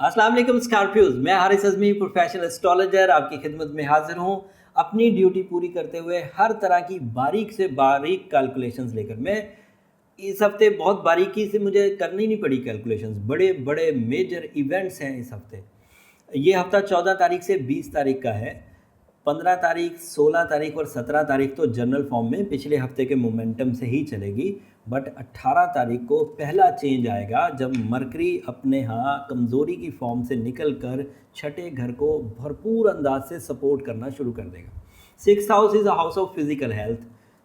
अस्सलाम वालेकुम स्कॉर्पियोज। मैं हारिस अज़मी प्रोफेशनल एस्ट्रोलॉजर आपकी खिदमत में हाजिर हूँ अपनी ड्यूटी पूरी करते हुए हर तरह की बारीक से बारीक कैलकुलेशंस लेकर। मैं इस हफ्ते बहुत बारीकी से मुझे करनी नहीं पड़ी कैलकुलेशंस, बड़े बड़े मेजर इवेंट्स हैं इस हफ्ते। ये हफ्ता 14 तारीख से 20 तारीख का है। 15 तारीख, 16 तारीख और 17 तारीख तो जनरल फॉर्म में पिछले हफ्ते के मोमेंटम से ही चलेगी। बट 18 तारीख को पहला चेंज आएगा जब मरकरी अपने यहाँ कमज़ोरी की फॉर्म से निकल कर छठे घर को भरपूर अंदाज से सपोर्ट करना शुरू कर देगा। 6th house is a house of physical health,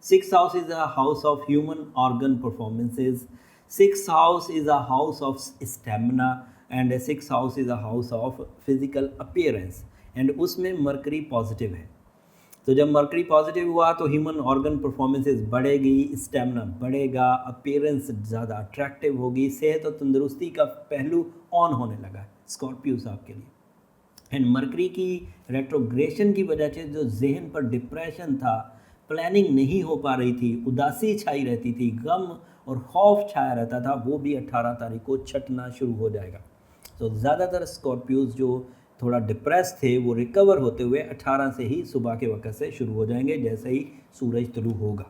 6th house is a house of human organ performances, 6th house is a house of stamina and 6th house is a house of physical appearance. And उसमें mercury positive है। तो जब mercury positive हुआ तो human organ performances बढ़ेगी, stamina बढ़ेगा, appearance ज़्यादा attractive होगी, सेहत और तंदुरुस्ती का पहलू ऑन होने लगा है स्कॉर्पियो साहब के लिए। एंड मरकरी की रेट्रोग्रेशन की वजह से जो जहन पर डिप्रेशन था, प्लानिंग नहीं हो पा रही थी, उदासी छाई रहती थी, गम और खौफ छाया रहता था, वो भी 18 तारीख को छटना शुरू हो जाएगा। तो ज़्यादातर स्कॉर्पियोज जो थोड़ा डिप्रेस थे वो रिकवर होते हुए 18 से ही सुबह के वक्त से शुरू हो जाएंगे, जैसे ही सूरज तुलू होगा।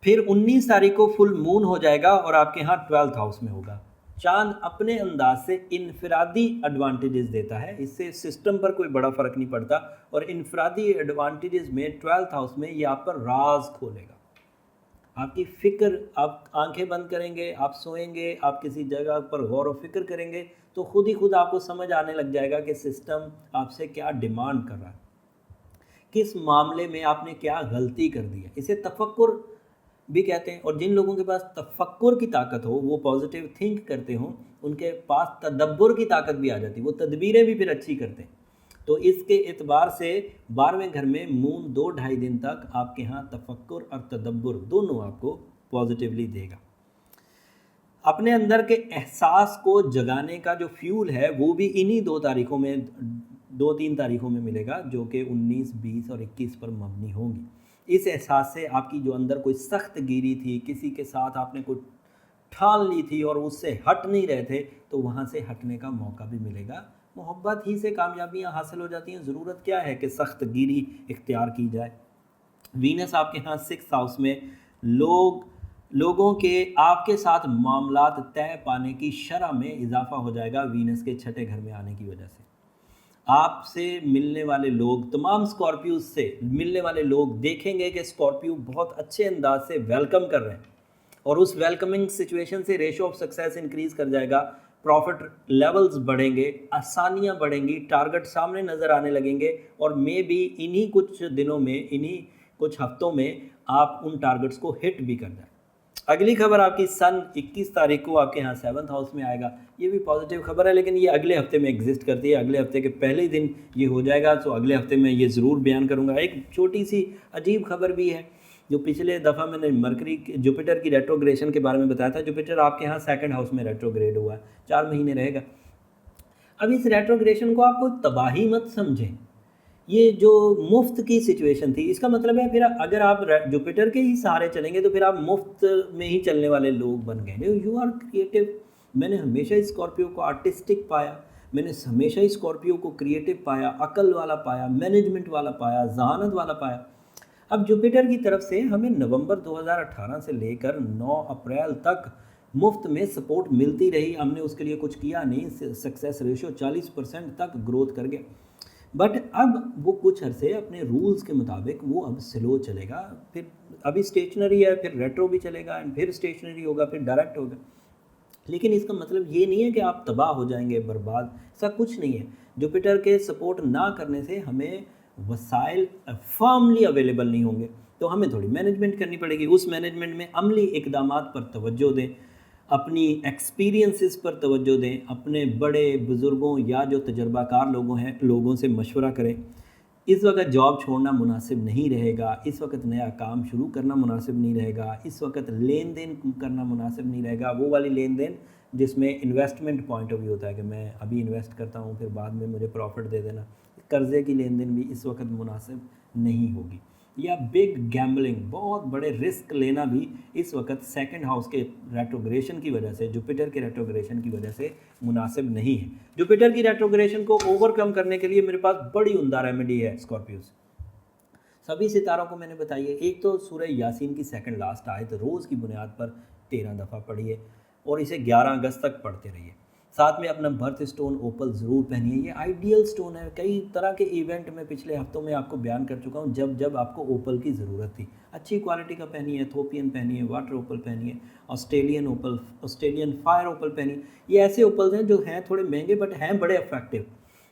फिर 19 तारीख को फुल मून हो जाएगा और आपके यहाँ 12th हाउस में होगा। चांद अपने अंदाज से इनफरादी एडवांटेजेस देता है, इससे सिस्टम पर कोई बड़ा फर्क नहीं पड़ता। और इनफरादी एडवांटेजेस में 12th हाउस में ये आप पर राज खोलेगा। आपकी फ़िक्र, आप आंखें बंद करेंगे, आप सोएंगे, आप किसी जगह पर गौर व फिक्र करेंगे तो खुद ही खुद आपको समझ आने लग जाएगा कि सिस्टम आपसे क्या डिमांड कर रहा है, किस मामले में आपने क्या गलती कर दी है। इसे तफक्कुर भी कहते हैं। और जिन लोगों के पास तफक्कुर की ताकत हो, वो पॉजिटिव थिंक करते हो, उनके पास तदब्बर की ताकत भी आ जाती है, वो तदबीरें भी फिर अच्छी करते हैं। तो इसके एतबार से 12वें घर में मून 2-2.5 दिन तक आपके यहाँ तफक्कुर और तदब्बर दोनों आपको पॉजिटिवली देगा। अपने अंदर के एहसास को जगाने का जो फ्यूल है वो भी इन्हीं 2 तारीखों में, 2-3 तारीखों में मिलेगा, जो कि 19, 20 और 21 पर मबनी होंगी। इस एहसास से आपकी जो अंदर कोई सख्त गिरी थी, किसी के साथ आपने कोई ठान ली थी और उससे हट नहीं रहे थे, तो वहाँ से हटने का मौका भी मिलेगा। मोहब्बत ही से कामयाबियाँ हासिल हो जाती हैं, ज़रूरत क्या है कि सख्त गिरी इख्तियार की जाए। वीनस आपके यहाँ 6th हाउस में लोगों के आपके साथ मामलात तय पाने की शरह में इजाफा हो जाएगा वीनस के छठे घर में आने की वजह से। आपसे मिलने वाले लोग, तमाम स्कॉर्पियो से मिलने वाले लोग देखेंगे कि स्कॉर्पियो बहुत अच्छे अंदाज से वेलकम कर रहे हैं और उस वेलकमिंग सिचुएशन से रेशो ऑफ सक्सेस इंक्रीज़ कर जाएगा, प्रॉफिट लेवल्स बढ़ेंगे, आसानियां बढ़ेंगी, टारगेट सामने नज़र आने लगेंगे और मे बी इन्हीं कुछ दिनों में, इन्हीं कुछ हफ्तों में आप उन टारगेट्स को हिट भी कर जाए। अगली खबर आपकी सन 21 तारीख को आपके यहाँ 7th हाउस में आएगा। ये भी पॉजिटिव खबर है, लेकिन ये अगले हफ्ते में एग्जिस्ट करती है, अगले हफ्ते के पहले दिन ये हो जाएगा। तो अगले हफ्ते में ये ज़रूर बयान करूँगा। एक छोटी सी अजीब खबर भी है, जो पिछले दफ़ा मैंने मरकरी जुपिटर की रेट्रोग्रेशन के बारे में बताया था। जुपिटर आपके यहाँ 2nd हाउस में रेट्रोग्रेड हुआ है, 4 महीने रहेगा। अब इस रेट्रोग्रेशन को आप कोई तबाही मत समझें, ये जो मुफ्त की सिचुएशन थी, इसका मतलब है फिर अगर आप जुपिटर के ही सहारे चलेंगे तो फिर आप मुफ्त में ही चलने वाले लोग बन गए। You are creative. मैंने हमेशा स्कॉर्पियो को आर्टिस्टिक पाया, मैंने हमेशा स्कॉर्पियो को क्रिएटिव पाया, अकल वाला पाया, मैनेजमेंट वाला पाया, जहानत वाला पाया। अब जुपिटर की तरफ से हमें नवंबर 2018 से लेकर 9 अप्रैल तक मुफ्त में सपोर्ट मिलती रही, हमने उसके लिए कुछ किया नहीं, सक्सेस रेशियो 40% तक ग्रोथ कर गया। बट अब वो कुछ अरसे अपने रूल्स के मुताबिक वो अब स्लो चलेगा, फिर अभी स्टेशनरी है, फिर रेट्रो भी चलेगा एंड फिर स्टेशनरी होगा, फिर डायरेक्ट होगा। लेकिन इसका मतलब ये नहीं है कि आप तबाह हो जाएंगे, बर्बाद, ऐसा कुछ नहीं है। जुपिटर के सपोर्ट ना करने से हमें वसाइल फर्मली अवेलेबल नहीं होंगे, तो हमें थोड़ी मैनेजमेंट करनी पड़ेगी। उस मैनेजमेंट में अमली इकदामात पर तवज्जो दें, अपनी एक्सपीरियंसेस पर तवज्जो दें, अपने बड़े बुज़ुर्गों या जो तजर्बाकार लोगों से मशवरा करें। इस वक्त जॉब छोड़ना मुनासिब नहीं रहेगा, इस वक्त नया काम शुरू करना मुनासिब नहीं रहेगा, इस वक्त लेन देन करना मुनासिब नहीं रहेगा, वो वाली लेन देन जिसमें इन्वेस्टमेंट पॉइंट ऑफ व्यू होता है कि मैं अभी इन्वेस्ट करता हूँ फिर बाद में मुझे प्रॉफिट दे देना, कर्ज़े की लेन देन भी इस वक्त मुनासिब नहीं होगी। या बिग गैम्बलिंग, बहुत बड़े रिस्क लेना भी इस वक्त सेकंड हाउस के रेट्रोग्रेशन की वजह से, जुपिटर के रेट्रोग्रेशन की वजह से मुनासिब नहीं है। जुपिटर की रेट्रोग्रेशन को ओवरकम करने के लिए मेरे पास बड़ी उम्दा रेमेडी है स्कॉर्पियोस। सभी सितारों को मैंने बताई है। एक तो सूरह यासीन की सेकंड लास्ट आयत रोज़ की बुनियाद पर 13 दफ़ा पढ़िए और इसे 11 अगस्त तक पढ़ते रहिए। साथ में अपना बर्थ स्टोन ओपल ज़रूर पहनिए, ये आइडियल स्टोन है। कई तरह के इवेंट में पिछले हफ्तों में आपको बयान कर चुका हूँ, जब जब आपको ओपल की ज़रूरत थी। अच्छी क्वालिटी का पहनिए, थोपियन पहनिए, वाटर ओपल पहनिए, ऑस्ट्रेलियन ओपल, ऑस्ट्रेलियन फायर ओपल पहनिए। ये ऐसे ओपल्स हैं जो हैं थोड़े महंगे बट हैं बड़े इफेक्टिव।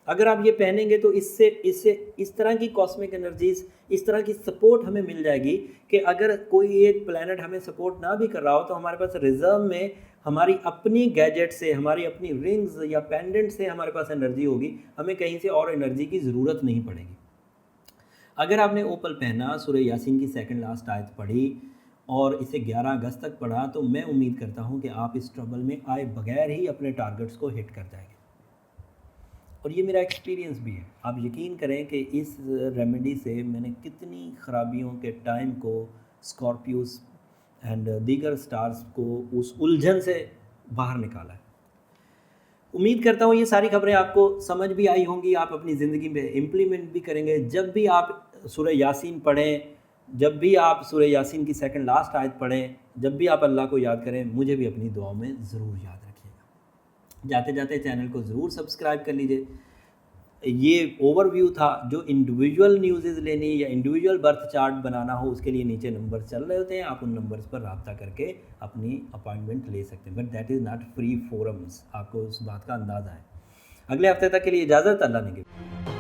अगर आप ये पहनेंगे तो इससे इससे इस तरह की कॉस्मिक एनर्जीज, इस तरह की सपोर्ट हमें मिल जाएगी कि अगर कोई एक प्लैनेट हमें सपोर्ट ना भी कर रहा हो तो हमारे पास रिजर्व में हमारी अपनी गैजेट से, हमारी अपनी रिंग्स या पेंडेंट से हमारे पास एनर्जी होगी। हमें कहीं से और एनर्जी की ज़रूरत नहीं पड़ेगी। अगर आपने ओपल पहना, सूरह यासीन की सेकंड लास्ट आयत पढ़ी और इसे 11 अगस्त तक पढ़ा, तो मैं उम्मीद करता हूँ कि आप इस ट्रबल में आए बगैर ही अपने टारगेट्स को हिट कर जाएंगे। और ये मेरा एक्सपीरियंस भी है। आप यकीन करें कि इस रेमेडी से मैंने कितनी ख़राबियों के टाइम को, स्कॉर्पियोस एंड दीगर स्टार्स को उस उलझन से बाहर निकाला है। उम्मीद करता हूँ ये सारी खबरें आपको समझ भी आई होंगी, आप अपनी ज़िंदगी में इम्प्लीमेंट भी करेंगे। जब भी आप सूरह यासीन पढ़ें, जब भी आप सूरह यासीन की सेकंड लास्ट आयत पढ़ें, जब भी आप अल्लाह को याद करें, मुझे भी अपनी दुआओं में ज़रूर याद रखिएगा। जाते जाते चैनल को ज़रूर सब्सक्राइब कर लीजिए। ये ओवरव्यू था। जो इंडिविजुअल न्यूज़ लेनी या इंडिविजुअल बर्थ चार्ट बनाना हो, उसके लिए नीचे नंबर चल रहे होते हैं, आप उन नंबर्स पर रब्ता करके अपनी अपॉइंटमेंट ले सकते हैं। But that is not free forums, आपको उस बात का अंदाज़ा है। अगले हफ्ते तक के लिए इजाज़त, अल्लाह ने।